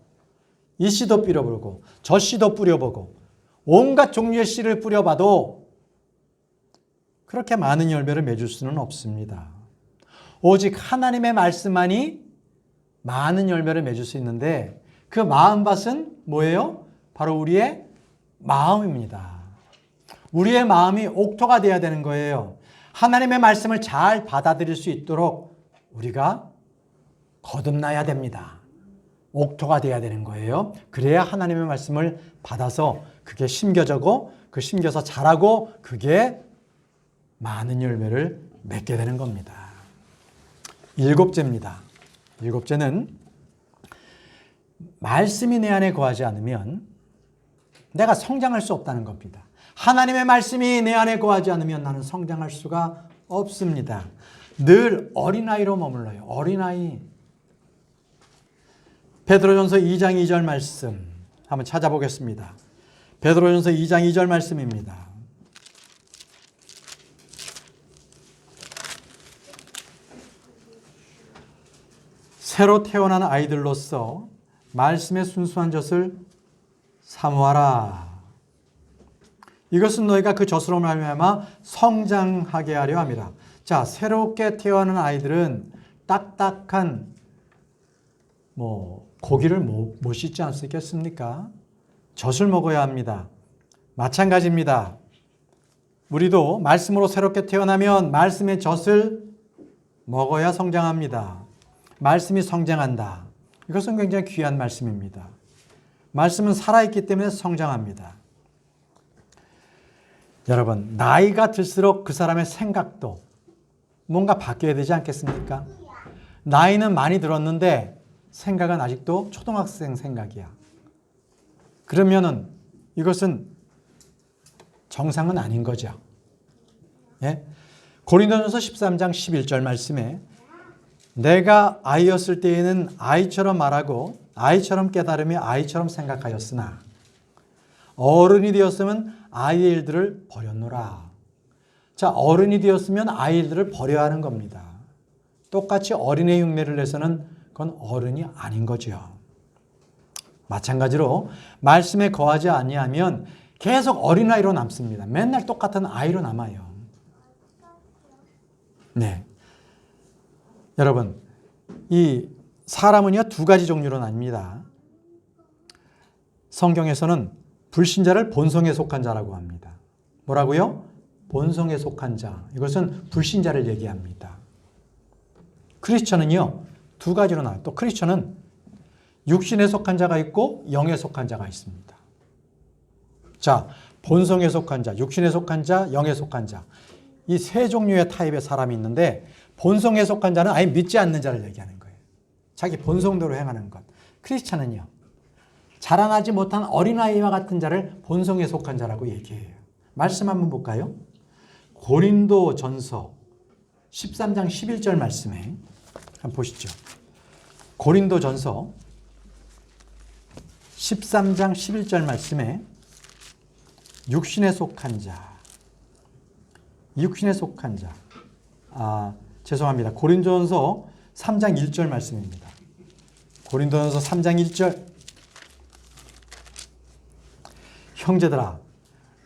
이 씨도 뿌려보고 저 씨도 뿌려보고 온갖 종류의 씨를 뿌려봐도 그렇게 많은 열매를 맺을 수는 없습니다. 오직 하나님의 말씀만이 많은 열매를 맺을 수 있는데 그 마음밭은 뭐예요? 바로 우리의 마음입니다. 우리의 마음이 옥토가 되어야 되는 거예요. 하나님의 말씀을 잘 받아들일 수 있도록 우리가 거듭나야 됩니다. 옥토가 돼야 되는 거예요. 그래야 하나님의 말씀을 받아서 그게 심겨져고 그 심겨서 자라고 그게 많은 열매를 맺게 되는 겁니다. 일곱째입니다. 일곱째는 말씀이 내 안에 거하지 않으면 내가 성장할 수 없다는 겁니다. 하나님의 말씀이 내 안에 거하지 않으면 나는 성장할 수가 없습니다. 늘 어린아이로 머물러요. 어린아이. 베드로전서 2장 2절 말씀 한번 찾아보겠습니다. 베드로전서 2장 2절 말씀입니다. 새로 태어난 아이들로서 말씀의 순수한 젖을 사모하라. 이것은 너희가 그 젖으로 말미암아 성장하게 하려 함이라. 자, 새롭게 태어나는 아이들은 딱딱한 고기를 못 씻지 않겠습니까? 젖을 먹어야 합니다. 마찬가지입니다. 우리도 말씀으로 새롭게 태어나면 말씀의 젖을 먹어야 성장합니다. 말씀이 성장한다. 이것은 굉장히 귀한 말씀입니다. 말씀은 살아있기 때문에 성장합니다. 여러분, 나이가 들수록 그 사람의 생각도 뭔가 바뀌어야 되지 않겠습니까? 나이는 많이 들었는데 생각은 아직도 초등학생 생각이야. 그러면은 이것은 정상은 아닌 거죠. 예? 고린도전서 13장 11절 말씀에 내가 아이였을 때에는 아이처럼 말하고 아이처럼 깨달으며 아이처럼 생각하였으나 어른이 되었으면 아이의 일들을 버렸노라. 자, 어른이 되었으면 아이 일들을 버려야 하는 겁니다. 똑같이 어린애 흉내를 내서는 그건 어른이 아닌 거죠. 마찬가지로 말씀에 거하지 아니하면 계속 어린아이로 남습니다. 맨날 똑같은 아이로 남아요. 네. 여러분, 이 사람은요, 두 가지 종류로 나뉩니다. 성경에서는 불신자를 본성에 속한 자라고 합니다. 뭐라고요? 본성에 속한 자. 이것은 불신자를 얘기합니다. 크리스천은요, 두 가지로 나와요. 또 크리스천은 육신에 속한 자가 있고 영에 속한 자가 있습니다. 자, 본성에 속한 자, 육신에 속한 자, 영에 속한 자. 이 세 종류의 타입의 사람이 있는데 본성에 속한 자는 아예 믿지 않는 자를 얘기하는 거예요. 자기 본성대로 행하는 것. 크리스찬은요, 자라나지 못한 어린아이와 같은 자를 본성에 속한 자라고 얘기해요. 말씀 한번 볼까요? 고린도전서 13장 11절 말씀에 한번 보시죠. 고린도전서 13장 11절 말씀에 육신에 속한 자, 육신에 속한 자. 죄송합니다. 고린도전서 3장 1절 말씀입니다. 고린도전서 3장 1절. 형제들아,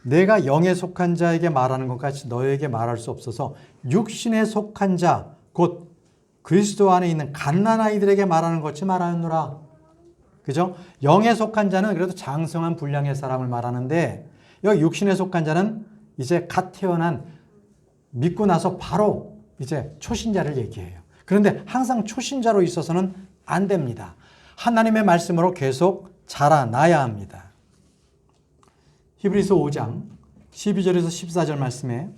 내가 영에 속한 자에게 말하는 것 같이 너에게 말할 수 없어서 육신에 속한 자, 곧 그리스도 안에 있는 갓난아이들에게 말하는 것 같이 말하노라. 그죠? 영에 속한 자는 그래도 장성한 분량의 사람을 말하는데 여기 육신에 속한 자는 이제 갓 태어난 믿고 나서 바로 이제 초신자를 얘기해요. 그런데 항상 초신자로 있어서는 안 됩니다. 하나님의 말씀으로 계속 자라나야 합니다. 히브리서 5장 12절에서 14절 말씀에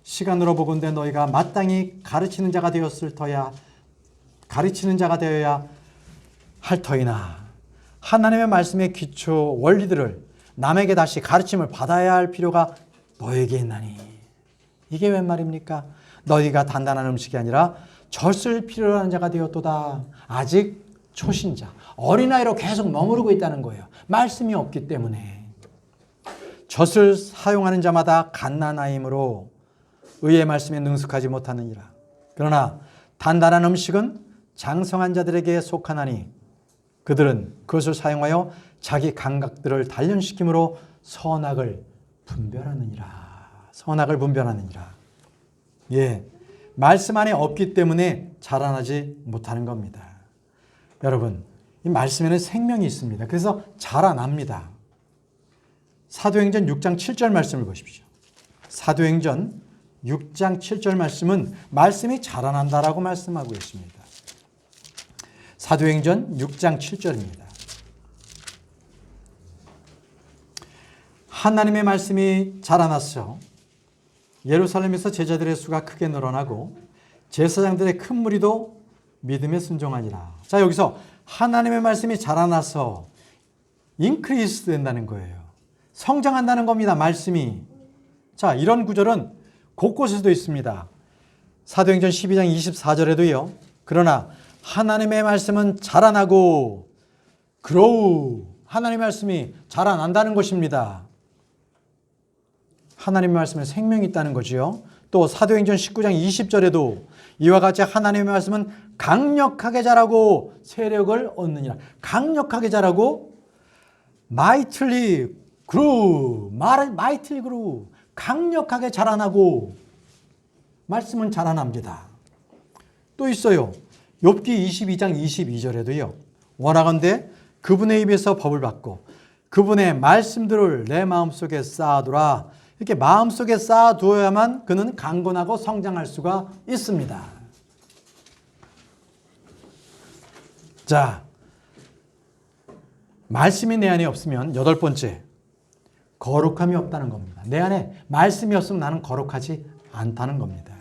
시간으로 보건대 너희가 마땅히 가르치는 자가 되어야 할 터이나 하나님의 말씀의 기초 원리들을 남에게 다시 가르침을 받아야 할 필요가 너에게 있나니. 이게 웬 말입니까? 너희가 단단한 음식이 아니라 젖을 필요로 하는 자가 되었도다. 아직 초신자, 어린아이로 계속 머무르고 있다는 거예요. 말씀이 없기 때문에. 젖을 사용하는 자마다 갓난아이므로 의의 말씀에 능숙하지 못하느니라. 그러나 단단한 음식은 장성한 자들에게 속하나니 그들은 그것을 사용하여 자기 감각들을 단련시킴으로 선악을 분별하느니라. 선악을 분별하느니라. 예, 말씀 안에 없기 때문에 자라나지 못하는 겁니다. 여러분, 이 말씀에는 생명이 있습니다. 그래서 자라납니다. 사도행전 6장 7절 말씀을 보십시오. 사도행전 6장 7절 말씀은 말씀이 자라난다라고 말씀하고 있습니다. 사도행전 6장 7절입니다. 하나님의 말씀이 자라났어 예루살렘에서 제자들의 수가 크게 늘어나고 제사장들의 큰 무리도 믿음에 순종하니라. 자, 여기서 하나님의 말씀이 자라나서 인크리스 된다는 거예요. 성장한다는 겁니다. 말씀이. 자, 이런 구절은 곳곳에도 있습니다. 사도행전 12장 24절에도요. 그러나 하나님의 말씀은 자라나고 그로우 하나님의 말씀이 자라난다는 것입니다. 하나님의 말씀에 생명이 있다는 거지요. 또 사도행전 19장 20절에도 이와 같이 하나님의 말씀은 강력하게 자라고 세력을 얻느니라. 강력하게 자라고 mightily grew, mightily grew, 강력하게 자라나고 말씀은 자라납니다. 또 있어요. 욥기 22장 22절에도요. 원하건대 그분의 입에서 법을 받고 그분의 말씀들을 내 마음속에 쌓아두라. 이렇게 마음속에 쌓아두어야만 그는 강건하고 성장할 수가 있습니다. 자, 말씀이 내 안에 없으면 여덟 번째, 거룩함이 없다는 겁니다. 내 안에 말씀이 없으면 나는 거룩하지 않다는 겁니다.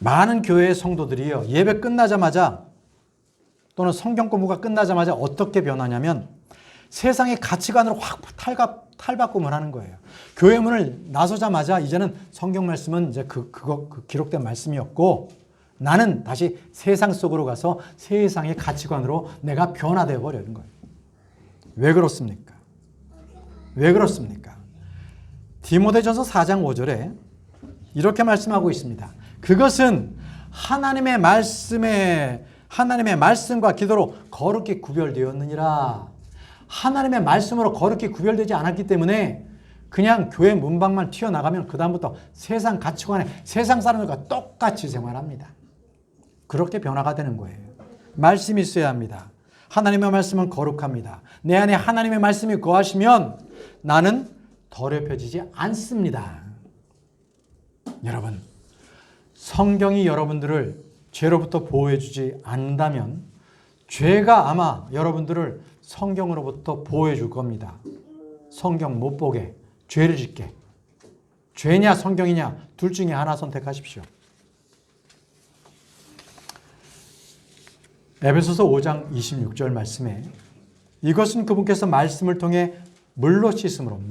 많은 교회의 성도들이요, 예배 끝나자마자 또는 성경 공부가 끝나자마자 어떻게 변하냐면 세상의 가치관으로 확 탈바꿈을 하는 거예요. 교회 문을 나서자마자 이제는 성경 말씀은 이제 그 기록된 말씀이었고 나는 다시 세상 속으로 가서 세상의 가치관으로 내가 변화되어 버리는 거예요. 왜 그렇습니까? 왜 그렇습니까? 디모데전서 4장 5절에 이렇게 말씀하고 있습니다. 그것은 하나님의 말씀과 기도로 거룩히 구별되었느니라. 하나님의 말씀으로 거룩히 구별되지 않았기 때문에 그냥 교회 문방만 튀어나가면 그 다음부터 세상 가치관에 세상 사람들과 똑같이 생활합니다. 그렇게 변화가 되는 거예요. 말씀이 있어야 합니다. 하나님의 말씀은 거룩합니다. 내 안에 하나님의 말씀이 거하시면 나는 더럽혀지지 않습니다. 여러분, 성경이 여러분들을 죄로부터 보호해주지 않는다면 죄가 아마 여러분들을 성경으로부터 보호해 줄 겁니다. 성경 못 보게, 죄를 짓게. 죄냐 성경이냐 둘 중에 하나 선택하십시오. 에베소서 5장 26절 말씀에 이것은 그분께서 말씀을 통해 물로 씻음으로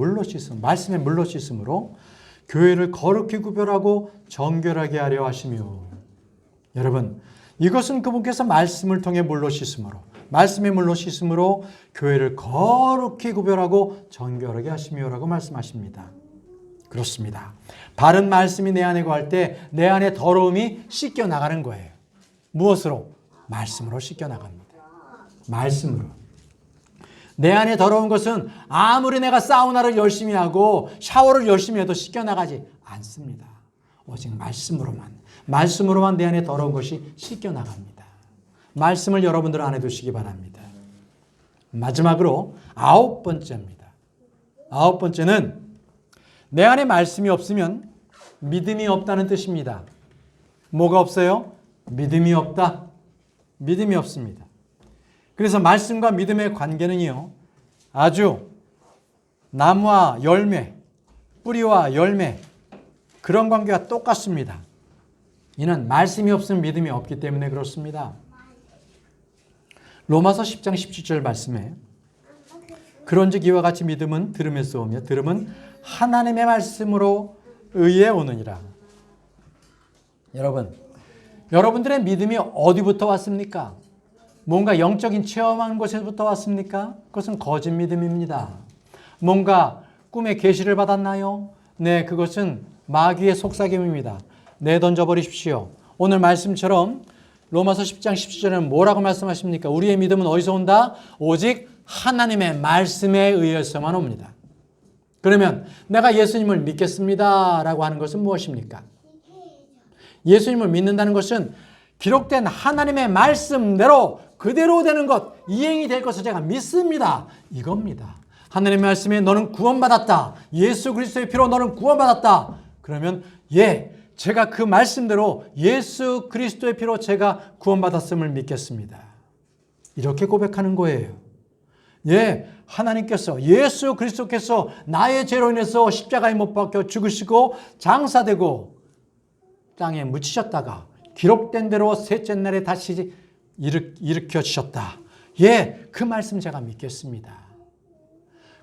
말씀의 물로 씻음으로 교회를 거룩히 구별하고 정결하게 하려 하시며 여러분 이것은 그분께서 말씀을 통해 물로 씻음으로 말씀의 물로 씻음으로 교회를 거룩히 구별하고 정결하게 하시며라고 말씀하십니다. 그렇습니다. 바른 말씀이 내 안에 거할 때 내 안에 더러움이 씻겨 나가는 거예요. 무엇으로? 말씀으로 씻겨 나갑니다. 말씀으로. 내 안에 더러운 것은 아무리 내가 사우나를 열심히 하고 샤워를 열심히 해도 씻겨 나가지 않습니다. 오직 말씀으로만 내 안에 더러운 것이 씻겨 나갑니다. 말씀을 여러분들 안에 두시기 바랍니다. 마지막으로 9번째입니다. 9번째는 내 안에 말씀이 없으면 믿음이 없다는 뜻입니다. 뭐가 없어요? 믿음이 없다. 믿음이 없습니다. 그래서 말씀과 믿음의 관계는요, 아주 나무와 열매, 뿌리와 열매, 그런 관계가 똑같습니다. 이는 말씀이 없으면 믿음이 없기 때문에 그렇습니다. 로마서 10장 17절 말씀에 그런즉 이와 같이 믿음은 들음에서 오며 들음은 하나님의 말씀으로 의에 오느니라. 여러분들의 믿음이 어디부터 왔습니까? 뭔가 영적인 체험한 곳에서부터 왔습니까? 그것은 거짓 믿음입니다. 뭔가 꿈에 계시를 받았나요? 네, 그것은 마귀의 속삭임입니다. 내던져 버리십시오. 오늘 말씀처럼 로마서 10장 17절에는 뭐라고 말씀하십니까? 우리의 믿음은 어디서 온다? 오직 하나님의 말씀에 의해서만 옵니다. 그러면 내가 예수님을 믿겠습니다 라고 하는 것은 무엇입니까? 예수님을 믿는다는 것은 기록된 하나님의 말씀대로 그대로 되는 것, 이행이 될 것을 제가 믿습니다. 이겁니다. 하나님의 말씀에 너는 구원받았다. 예수 그리스도의 피로 너는 구원받았다. 그러면 제가 그 말씀대로 예수 그리스도의 피로 제가 구원받았음을 믿겠습니다. 이렇게 고백하는 거예요. 예, 하나님께서 예수 그리스도께서 나의 죄로 인해서 십자가에 못 박혀 죽으시고 장사되고 땅에 묻히셨다가 기록된 대로 셋째 날에 다시 일으켜 주셨다. 예, 그 말씀 제가 믿겠습니다.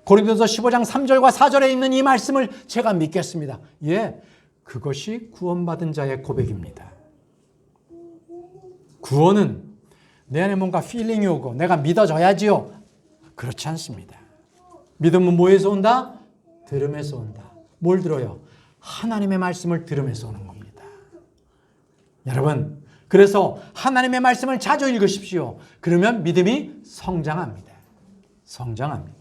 고린도서 15장 3절과 4절에 있는 이 말씀을 제가 믿겠습니다. 예, 그것이 구원받은 자의 고백입니다. 구원은 내 안에 뭔가 필링이 오고 내가 믿어져야지요. 그렇지 않습니다. 믿음은 뭐에서 온다? 들음에서 온다. 뭘 들어요? 하나님의 말씀을 들음에서 오는 겁니다. 여러분, 그래서 하나님의 말씀을 자주 읽으십시오. 그러면 믿음이 성장합니다. 성장합니다.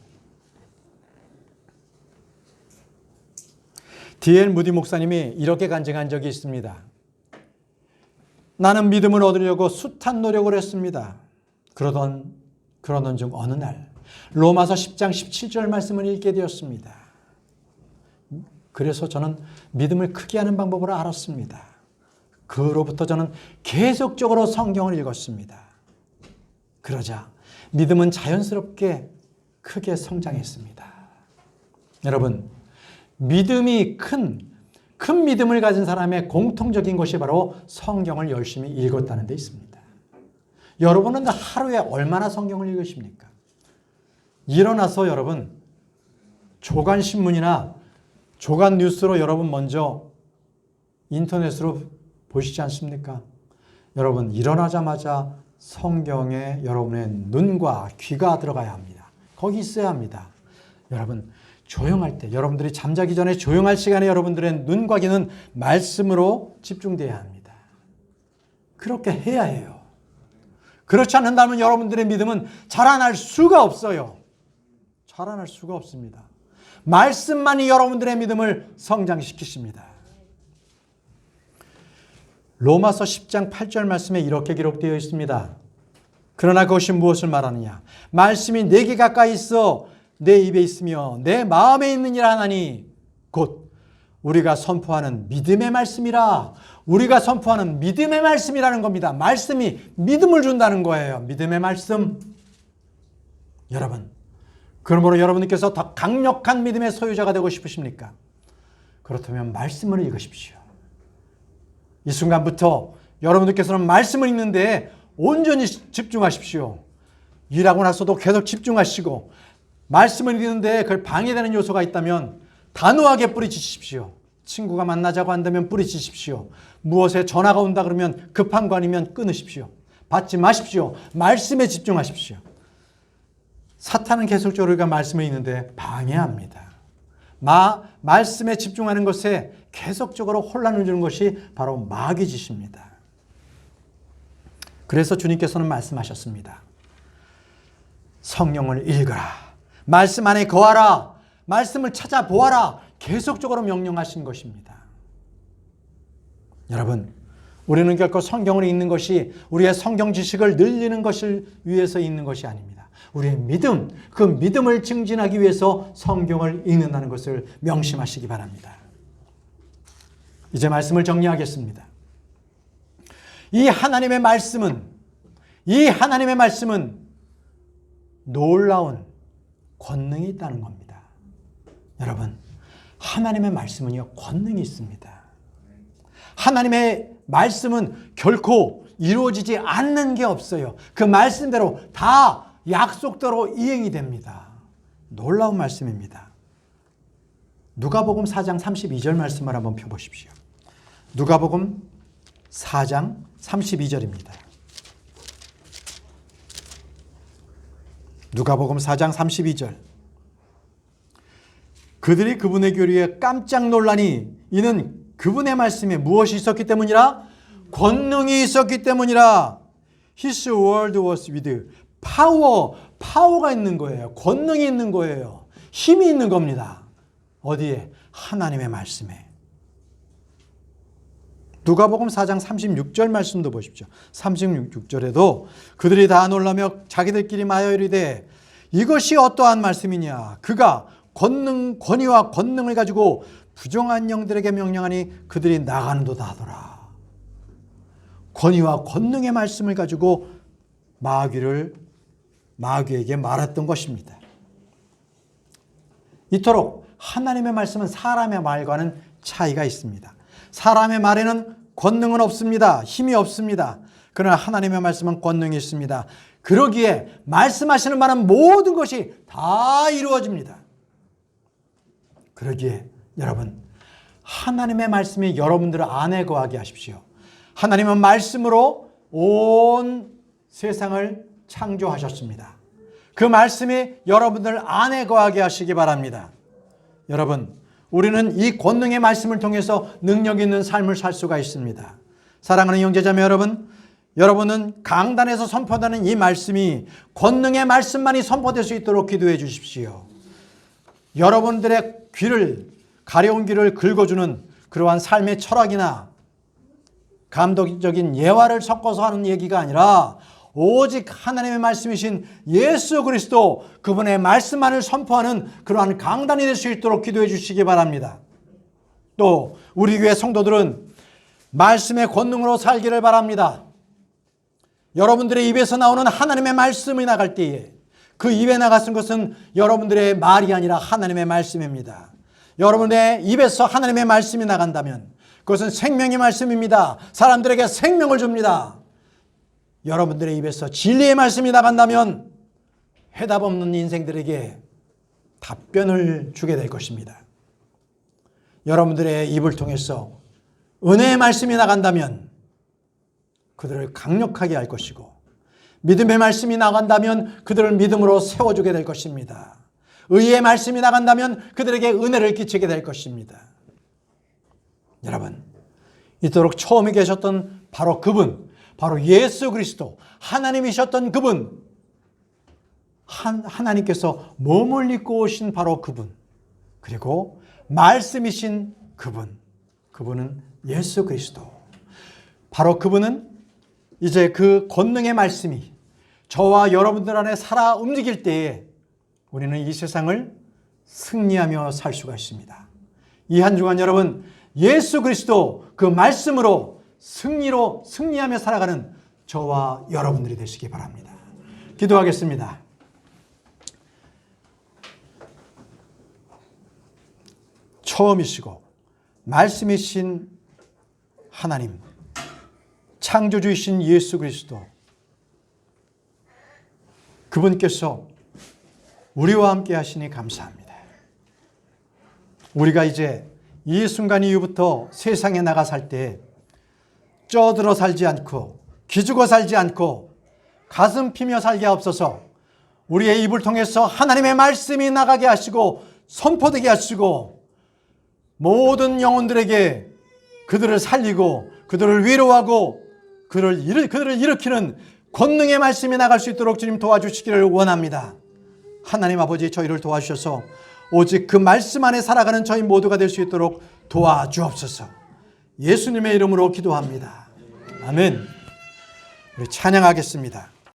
D.L. 무디 목사님이 이렇게 간증한 적이 있습니다. 나는 믿음을 얻으려고 숱한 노력을 했습니다. 그러던 중 어느 날 로마서 10장 17절 말씀을 읽게 되었습니다. 그래서 저는 믿음을 크게 하는 방법을 알았습니다. 그로부터 저는 계속적으로 성경을 읽었습니다. 그러자 믿음은 자연스럽게 크게 성장했습니다. 여러분, 믿음이 큰 믿음을 가진 사람의 공통적인 것이 바로 성경을 열심히 읽었다는 데 있습니다. 여러분은 하루에 얼마나 성경을 읽으십니까? 일어나서 여러분 조간신문이나 조간 뉴스로 여러분 먼저 인터넷으로 보시지 않습니까? 여러분 일어나자마자 성경에 여러분의 눈과 귀가 들어가야 합니다. 거기 있어야 합니다. 여러분 조용할 때, 여러분들이 잠자기 전에 조용할 시간에 여러분들의 눈과 귀는 말씀으로 집중돼야 합니다. 그렇게 해야 해요. 그렇지 않는다면 여러분들의 믿음은 자라날 수가 없어요. 자라날 수가 없습니다. 말씀만이 여러분들의 믿음을 성장시키십니다. 로마서 10장 8절 말씀에 이렇게 기록되어 있습니다. 그러나 그것이 무엇을 말하느냐? 말씀이 내게 가까이 있어 내 입에 있으며 내 마음에 있느니라 하나니 곧 우리가 선포하는 믿음의 말씀이라. 우리가 선포하는 믿음의 말씀이라는 겁니다. 말씀이 믿음을 준다는 거예요. 믿음의 말씀. 여러분, 그러므로 여러분께서 더 강력한 믿음의 소유자가 되고 싶으십니까? 그렇다면 말씀을 읽으십시오. 이 순간부터 여러분들께서는 말씀을 읽는데 온전히 집중하십시오. 일하고 나서도 계속 집중하시고, 말씀을 읽는데 그걸 방해되는 요소가 있다면 단호하게 뿌리치십시오. 친구가 만나자고 한다면 뿌리치십시오. 무엇에 전화가 온다 그러면 급한 거 아니면 끊으십시오. 받지 마십시오. 말씀에 집중하십시오. 사탄은 계속적으로 우리가 말씀을 읽는데 방해합니다. 말씀에 집중하는 것에 계속적으로 혼란을 주는 것이 바로 마귀 짓입니다. 그래서 주님께서는 말씀하셨습니다. 성령을 읽어라. 말씀 안에 거하라. 말씀을 찾아보아라. 계속적으로 명령하신 것입니다. 여러분, 우리는 결코 성경을 읽는 것이 우리의 성경 지식을 늘리는 것을 위해서 읽는 것이 아닙니다. 우리의 믿음, 그 믿음을 증진하기 위해서 성경을 읽는다는 것을 명심하시기 바랍니다. 이제 말씀을 정리하겠습니다. 이 하나님의 말씀은 놀라운 권능이 있다는 겁니다. 여러분, 하나님의 말씀은요, 권능이 있습니다. 하나님의 말씀은 결코 이루어지지 않는 게 없어요. 그 말씀대로 다 약속대로 이행이 됩니다. 놀라운 말씀입니다. 누가복음 4장 32절 말씀을 한번 펴보십시오. 누가복음 4장 32절입니다. 누가복음 4장 32절. 그들이 그분의 교리에 깜짝 놀라니 이는 그분의 말씀에 무엇이 있었기 때문이라? 권능이 있었기 때문이라. His word was with power. 파워가 있는 거예요. 권능이 있는 거예요. 힘이 있는 겁니다. 어디에? 하나님의 말씀에. 누가복음 4장 36절 말씀도 보십시오. 36절에도 그들이 다 놀라며 자기들끼리 마여 이르되 이것이 어떠한 말씀이냐? 그가 권위와 권능을 가지고 부정한 영들에게 명령하니 그들이 나가는도다 하더라. 권위와 권능의 말씀을 가지고 마귀에게 말했던 것입니다. 이토록 하나님의 말씀은 사람의 말과는 차이가 있습니다. 사람의 말에는 권능은 없습니다. 힘이 없습니다. 그러나 하나님의 말씀은 권능이 있습니다. 그러기에 말씀하시는 말은 모든 것이 다 이루어집니다. 그러기에 여러분, 하나님의 말씀이 여러분들 안에 거하게 하십시오. 하나님은 말씀으로 온 세상을 창조하셨습니다. 그 말씀이 여러분들 안에 거하게 하시기 바랍니다. 여러분, 우리는 이 권능의 말씀을 통해서 능력 있는 삶을 살 수가 있습니다. 사랑하는 형제자매 여러분, 여러분은 강단에서 선포되는 이 말씀이 권능의 말씀만이 선포될 수 있도록 기도해 주십시오. 여러분들의 가려운 귀를 긁어주는 그러한 삶의 철학이나 감동적인 예화를 섞어서 하는 얘기가 아니라 오직 하나님의 말씀이신 예수 그리스도, 그분의 말씀만을 선포하는 그러한 강단이 될 수 있도록 기도해 주시기 바랍니다. 또 우리 교회 성도들은 말씀의 권능으로 살기를 바랍니다. 여러분들의 입에서 나오는 하나님의 말씀이 나갈 때에 그 입에 나갔은 것은 여러분들의 말이 아니라 하나님의 말씀입니다. 여러분의 입에서 하나님의 말씀이 나간다면 그것은 생명의 말씀입니다. 사람들에게 생명을 줍니다. 여러분들의 입에서 진리의 말씀이 나간다면 해답 없는 인생들에게 답변을 주게 될 것입니다. 여러분들의 입을 통해서 은혜의 말씀이 나간다면 그들을 강력하게 할 것이고, 믿음의 말씀이 나간다면 그들을 믿음으로 세워주게 될 것입니다. 의의 말씀이 나간다면 그들에게 은혜를 끼치게 될 것입니다. 여러분, 이토록 처음에 계셨던 바로 그분, 바로 예수 그리스도, 하나님이셨던 그분, 하나님께서 몸을 입고 오신 바로 그분, 그리고 말씀이신 그분, 그분은 예수 그리스도. 바로 그분은 이제 그 권능의 말씀이 저와 여러분들 안에 살아 움직일 때에 우리는 이 세상을 승리하며 살 수가 있습니다. 이 한 주간 여러분, 예수 그리스도 그 말씀으로 승리하며 살아가는 저와 여러분들이 되시기 바랍니다. 기도하겠습니다. 처음이시고 말씀이신 하나님, 창조주이신 예수 그리스도, 그분께서 우리와 함께 하시니 감사합니다. 우리가 이제 이 순간 이후부터 세상에 나가 살 때 쪄들어 살지 않고 기죽어 살지 않고 가슴 피며 살게 하옵소서. 우리의 입을 통해서 하나님의 말씀이 나가게 하시고 선포되게 하시고 모든 영혼들에게 그들을 살리고 그들을 위로하고 그들을 일으키는 권능의 말씀이 나갈 수 있도록 주님 도와주시기를 원합니다. 하나님 아버지, 저희를 도와주셔서 오직 그 말씀 안에 살아가는 저희 모두가 될 수 있도록 도와주옵소서. 예수님의 이름으로 기도합니다. 아멘. 우리 찬양하겠습니다.